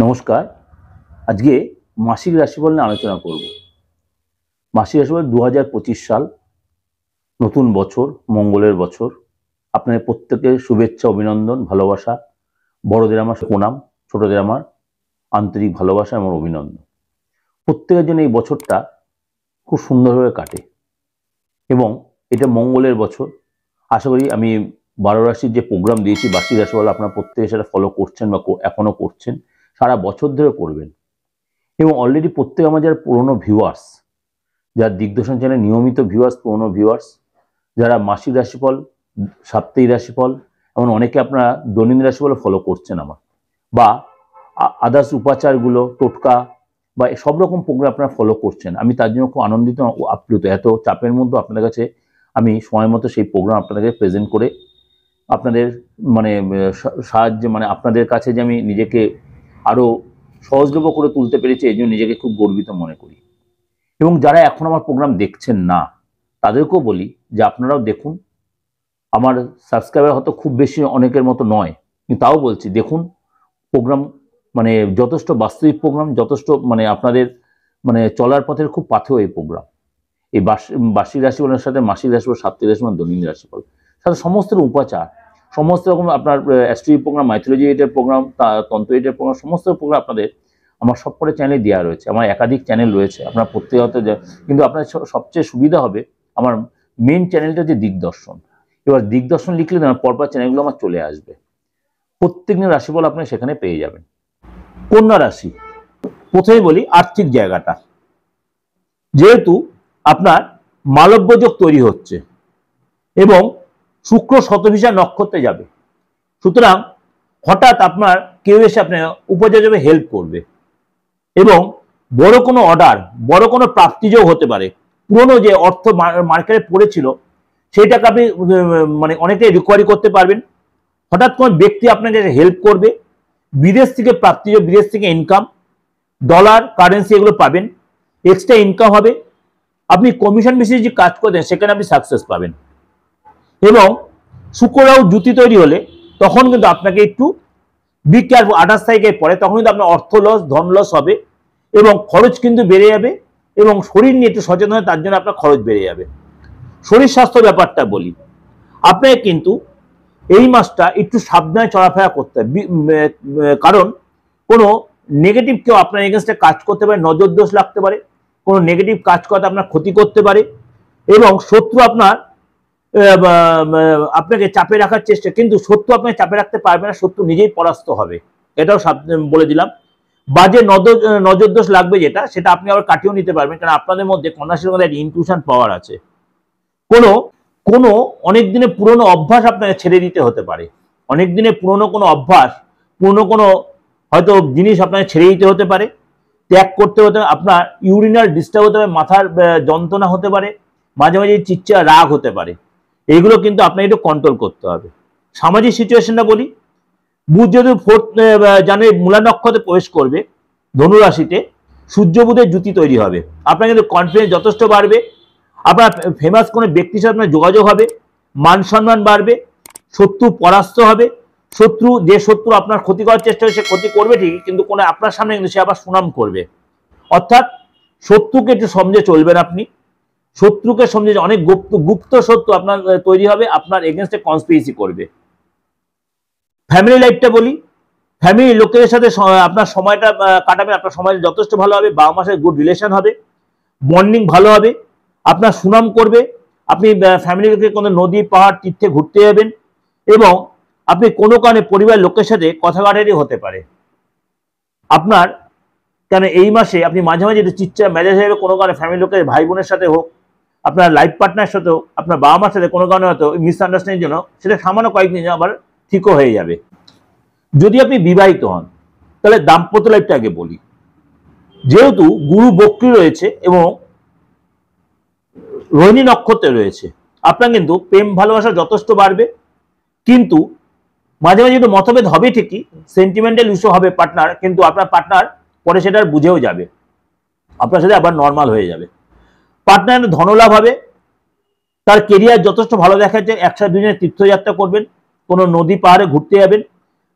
নমস্কার। আজকে মাসিক রাশিফল নিয়ে আলোচনা করব। মাসিক রাশিফল 2025 সাল, নতুন বছর, মঙ্গলের বছর। আপনাদের প্রত্যেকের শুভেচ্ছা, অভিনন্দন, ভালোবাসা। বড়দের আমার প্রণাম, ছোটদের আমার আন্তরিক ভালোবাসা এবং অভিনন্দন। প্রত্যেকের জন্য এই বছরটা খুব সুন্দরভাবে কাটে এবং এটা মঙ্গলের বছর। আশা করি আমি 12 রাশির যে প্রোগ্রাম দিয়েছি মাসিক রাশিফল, আপনারা প্রত্যেকে সেটা ফলো করছেন বা এখনো করছেন, সারা বছর ধরে করবেন। এবং অলরেডি প্রত্যেক আমার যারা পুরনো ভিউয়ার্স, যারা দিগদর্শন চ্যানেল নিয়মিত ভিউয়ার্স, পুরনো ভিউয়ার্স, যারা মাসিক রাশিফল, সাপ্তাহিক রাশিফল, এমন অনেকে আপনারা দৈনন্দিন রাশিফল ফলো করছেন আমার, বা আদার্স উপাচারগুলো, টোটকা বা সব রকম প্রোগ্রাম আপনারা ফলো করছেন। আমি তার জন্য খুব আনন্দিত ও আপ্লুত। এত চাপের মধ্যে আপনাদের কাছে আমি সময় মতো সেই প্রোগ্রাম আপনাদেরকে প্রেজেন্ট করে আপনাদের সাহায্যে আপনাদের কাছে যে আমি নিজেকে আরও সহজলভ্য করে তুলতে পেরেছি, এই জন্য নিজেকে খুব গর্বিত মনে করি। এবং যারা এখন আমার প্রোগ্রাম দেখছেন না, তাদেরকেও বলি যে আপনারাও দেখুন। আমার সাবস্ক্রাইবার হয়তো খুব বেশি অনেকের মতো নয়, কিন্তু তাও বলছি দেখুন। প্রোগ্রাম যথেষ্ট বাস্তবিক প্রোগ্রাম, যথেষ্ট আপনাদের চলার পথের খুব পাথেয় এই প্রোগ্রাম। এই বার্ষিক রাশিফলের সাথে মাসিক রাশিফল, সাপ্তাহিক রাশিফল, দৈনন্দিন রাশিফল, সাথে সমস্ত উপাচার, সমস্ত রকম আপনার অ্যাস্ট্রোলজি প্রোগ্রাম, মাইথোলজি এটার প্রোগ্রাম, তন্ত্র এটার প্রোগ্রাম, সমস্ত প্রোগ্রাম আপনাদের আমার সবকটা চ্যানেলে দেওয়া রয়েছে। আমার একাধিক চ্যানেল রয়েছে, আপনার প্রত্যেকত, কিন্তু আপনার সবচেয়ে সুবিধা হবে আমার মেন চ্যানেলটা যে দিগদর্শন। এবার দিগদর্শন লিখলে না পরপর চ্যানেলগুলো আমার চলে আসবে। প্রত্যেকদিন রাশিফল আপনি সেখানে পেয়ে যাবেন। কন্যা রাশি, প্রথমে বলি আর্থিক জায়গাটা। যেহেতু আপনার মালব্য যোগ তৈরি হচ্ছে এবং শুক্র শতভিসা নক্ষত্রে যাবে, সুতরাং হঠাৎ আপনার কেউ এসে আপনার উপযোজবে হেল্প করবে এবং বড় কোনো অর্ডার, বড় কোনো প্রাপ্তিযোগ হতে পারে। পুরনো যে অর্থ মার্কেটে পড়েছিল সেইটাকে আপনি অনেকটাই রিকভারি করতে পারবেন। হঠাৎ কোনো ব্যক্তি আপনাকে হেল্প করবে, বিদেশ থেকে প্রাপ্তিযোগ, বিদেশ থেকে ইনকাম, ডলার, কারেন্সি এগুলো পাবেন, এক্সট্রা ইনকাম হবে। আপনি কমিশন বেসিসে যে কাজ করবেন সেখানে আপনি সাকসেস পাবেন। এবং শুক্ররাও জুতি তৈরি হলে তখন কিন্তু আপনাকে একটু বি কেয়ারফুল। 28 তারিখের পরে তখন কিন্তু আপনার অর্থ লস, ধন লস হবে এবং খরচ কিন্তু বেড়ে যাবে। এবং শরীর নিয়ে একটু সচেতন হয়, তার জন্য আপনার খরচ বেড়ে যাবে। শরীর স্বাস্থ্য ব্যাপারটা বলি, আপনাকে কিন্তু এই মাসটা একটু সাবধানে চলাফেরা করতে হবে। কারণ কোনো নেগেটিভ কেউ আপনার এগেনস্টে কাজ করতে পারে, নজর দোষ লাগতে পারে, কোনো নেগেটিভ কাজ করতে আপনার ক্ষতি করতে পারে এবং শত্রু আপনাকে চাপে রাখার চেষ্টা, কিন্তু শত্রু আপনাকে চাপে রাখতে পারবে না, শত্রু নিজেই পরাস্ত হবে। এটাও বলে দিলাম। বাজে নজর দোষ লাগবে সেটা আপনি আবার কাটিয়েও নিতে পারবেন, কারণ আপনাদের মধ্যে কন্যাশীর মধ্যে একটা ইনটিউশন পাওয়ার আছে। কোনো অনেক দিনের পুরনো অভ্যাস আপনাকে ছেড়ে দিতে হতে পারে। অনেক দিনের পুরনো কোনো অভ্যাস, পুরনো কোনো হয়তো জিনিস আপনাকে ছেড়ে দিতে হতে পারে, ত্যাগ করতে হতে পারে। আপনার ইউরিনাল ডিস্টার্ব হতে পারে, মাথার যন্ত্রণা হতে পারে, মাঝে মাঝে চিৎকার, রাগ হতে পারে। এইগুলো কিন্তু আপনাকে একটু কন্ট্রোল করতে হবে। সামাজিক সিচুয়েশনটা বলি, বুধ যদি 4 জানুয়ারি মূলা নক্ষত্রে প্রবেশ করবে ধনু রাশিতে, সূর্য বুধের জুতি তৈরি হবে। আপনার কিন্তু কনফিডেন্স যথেষ্ট বাড়বে। আপনার ফেমাস কোনো ব্যক্তির সাথে আপনার যোগাযোগ হবে, মান সম্মান বাড়বে, শত্রু পরাস্ত হবে। যে শত্রু আপনার ক্ষতি করার চেষ্টা করে সে ক্ষতি করবে ঠিকই, কিন্তু কোনো আপনার সামনে কিন্তু সে আবার সুনাম করবে। অর্থাৎ শত্রুকে একটু সমঝে চলবেন আপনি। শত্রুকে সমঝে, অনেক গুপ্ত শত্রু আপনার তৈরি হবে, আপনার এগেনস্টে কনস্পিরেসি করবে। ফ্যামিলি লাইফটা বলি, ফ্যামিলি লোকেদের সাথে আপনার সময়টা কাটাবেন, আপনার সময় যথেষ্ট ভালো হবে। বাবা মার সাথে গুড রিলেশন হবে, বন্ডিং ভালো হবে, আপনার সুনাম করবে। আপনি ফ্যামিলিকে কোনো নদী, পাহাড়, তীর্থে ঘুরতে যাবেন এবং আপনি কোনো কারণে পরিবারের লোকের সাথে কথা কাটারি হতে পারে আপনার। কেন এই মাসে আপনি মাঝে মাঝে একটু চিৎচার মেজাজ হয়ে যাবে কোনো কারণে, ফ্যামিলি লোকের, ভাই বোনের সাথে হোক, আপনার লাইফ পার্টনারের সাথেও, আপনার বাবা মার সাথে কোনো কারণে হয়তো মিসআন্ডারস্ট্যান্ডিং জন্য সেটা সামান্য কয়েকদিন আবার ঠিকও হয়ে যাবে। যদি আপনি বিবাহিত হন তাহলে দাম্পত্য লাইফটা আগে বলি। যেহেতু গুরু বক্রী রয়েছে এবং রোহিণী নক্ষত্রে রয়েছে, আপনার কিন্তু প্রেম ভালোবাসা যথেষ্ট বাড়বে, কিন্তু মাঝে মাঝে একটু মতভেদ হবে ঠিকই, সেন্টিমেন্টাল ইস্যু হবে পার্টনার, কিন্তু আপনার পার্টনার পরে সেটা বুঝেও যাবে, আপনার সাথে আবার নর্মাল হয়ে যাবে। পার্টনার ধনলাভ হবে, তার কেরিয়ার যথেষ্ট ভালো দেখাচ্ছে। একসাথে দুজনে তীর্থযাত্রা করবেন, কোনো নদী পাহাড়ে ঘুরতে যাবেন,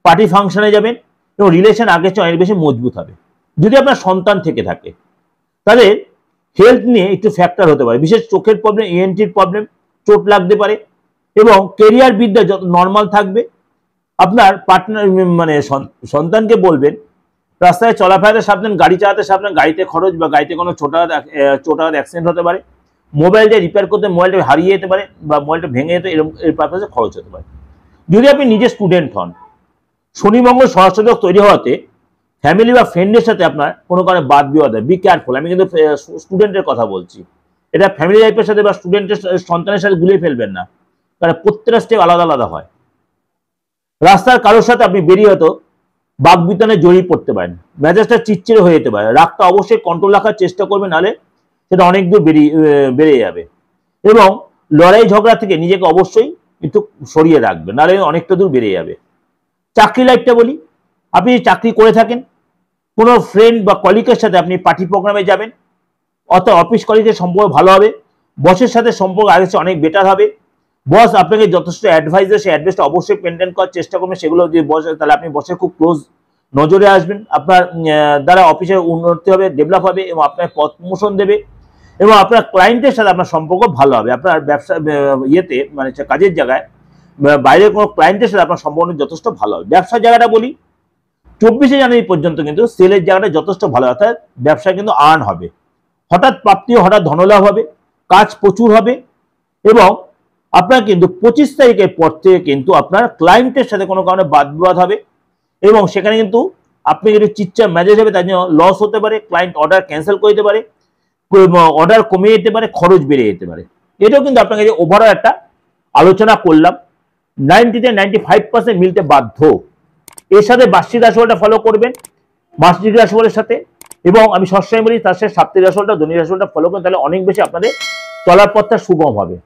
পার্টি ফাংশনে যাবেন, এবং রিলেশন আগের চেয়ে অনেক বেশি মজবুত হবে। যদি আপনার সন্তান থেকে থাকে তাদের হেলথ নিয়ে একটু ফ্যাক্টর হতে পারে, বিশেষ চোখের প্রবলেম, ইএনটির প্রবলেম, চোট লাগতে পারে। এবং কেরিয়ার বিদ্যা যত নর্মাল থাকবে। আপনার পার্টনার মানে সন্তানকে বলবেন রাস্তায় চলাফেরাতে সাবধান, গাড়ি চালাতে সাবধান, গাড়িতে খরচ বা গাড়িতে কোনো ছোটাঘাত অ্যাক্সিডেন্ট হতে পারে, মোবাইলটা রিপেয়ার করতে মোবাইলটা হারিয়ে যেতে পারে বা মোবাইলটা ভেঙে যেতে এরকম এর পারপাসে খরচ হতে পারে। যদি আপনি নিজে স্টুডেন্ট হন, শনি মঙ্গল সহস্রযোগ তৈরি হওয়াতে ফ্যামিলি বা ফ্রেন্ডের সাথে আপনার কোনো কারণে বাদ বিবাদ হয়, বি কেয়ারফুল। আমি কিন্তু স্টুডেন্টের কথা বলছি, এটা ফ্যামিলি লাইফের সাথে বা স্টুডেন্টের সন্তানের সাথে গুলিয়ে ফেলবেন না, কারণ প্রত্যেকটা স্টেপ আলাদা আলাদা হয়। রাস্তার কারোর সাথে আপনি বেরিয়ে হয়তো বাকবিতনে জড়িয়ে পড়তে পারেন, মেজাজটা চিড়চিড়ে হয়ে যেতে পারে। রাগটা অবশ্যই কন্ট্রোল রাখার চেষ্টা করবে, নাহলে সেটা অনেক দূর বেড়ে যাবে। এবং লড়াই ঝগড়া থেকে নিজেকে অবশ্যই একটু সরিয়ে রাখবে, নাহলে অনেকটা দূর বেড়ে যাবে। চাকরি লাইফটা বলি, আপনি যদি চাকরি করে থাকেন, কোনো ফ্রেন্ড বা কলিগের সাথে আপনি পার্টি প্রোগ্রামে যাবেন, অর্থাৎ অফিস কলিগের সম্পর্ক ভালো হবে। বসের সাথে সম্পর্ক আগের চেয়ে অনেক বেটার হবে। বস আপনাকে যথেষ্ট অ্যাডভাইস দেয়, সেই অ্যাডভাইসটা অবশ্যই মেনটেন করার চেষ্টা করবেন। সেগুলো যদি বস, তাহলে আপনি বসের খুব ক্লোজ নজরে আসবেন। আপনার দ্বারা অফিসের উন্নতি হবে, ডেভেলপ হবে এবং আপনার পদ প্রমোশন দেবে। এবং আপনার ক্লায়েন্টের সাথে আপনার সম্পর্ক ভালো হবে। আপনার ব্যবসা ইয়েতে মানে কাজের জায়গায় বাইরের কোনো ক্লায়েন্টের সাথে আপনার সম্পর্ক যথেষ্ট ভালো হবে। ব্যবসার জায়গাটা বলি, 24শে জানুয়ারি পর্যন্ত কিন্তু সেলের জায়গাটা যথেষ্ট ভালো, অর্থাৎ ব্যবসা কিন্তু আর্ন হবে, হঠাৎ প্রাপ্তি, হঠাৎ ধনলাভ হবে, কাজ প্রচুর হবে। এবং আপনার কিন্তু 25 তারিখের পর থেকে কিন্তু আপনার ক্লায়েন্টের সাথে কোনো কারণে বাদ বিবাদ হবে এবং সেখানে কিন্তু আপনি যদি চিৎচার ম্যানেজ হবে, তার জন্য লস হতে পারে, ক্লায়েন্ট অর্ডার ক্যান্সেল করে দিতে পারে, অর্ডার কমে যেতে পারে, খরচ বেড়ে যেতে পারে। এটাও কিন্তু আপনাকে যে ওভারঅল একটা আলোচনা করলাম, 95% মিলতে বাধ্য। এর সাথে বার্ষিক রাশিফলটা ফলো করবেন, মাসিক রাশিফলের সাথে। এবং আমি সবসময় বলি তার সাথে সাপ্তাহিক রাশিফলটা, দৈনিক রাশিফলটা ফলো করেন, তাহলে অনেক বেশি আপনাদের চলার পথটা সুগম হবে।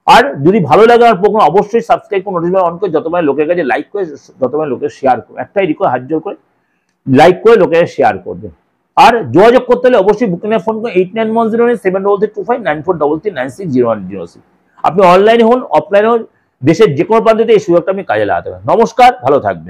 আর যদি ভালো লাগে আমার প্রোগ্রাম, অবশ্যই সাবস্ক্রাইব করে নোটিফিকেশন অন করে যতবার লোকের কাছে লাইক করে, যতবার লোকের শেয়ার করে, একটাই রিকোয়েস্ট, হাত জোর করে লাইক করে লোকের শেয়ার করবে। আর যোগাযোগ করতে হলে অবশ্যই বুকিং ফোন করে 891073259433960106। আপনি অনলাইনে হন, অফলাইনে হন, দেশের যে কোনো প্রান্তে এই সুযোগটা আপনি কাজে লাগাতে পারেন। নমস্কার, ভালো থাকবেন।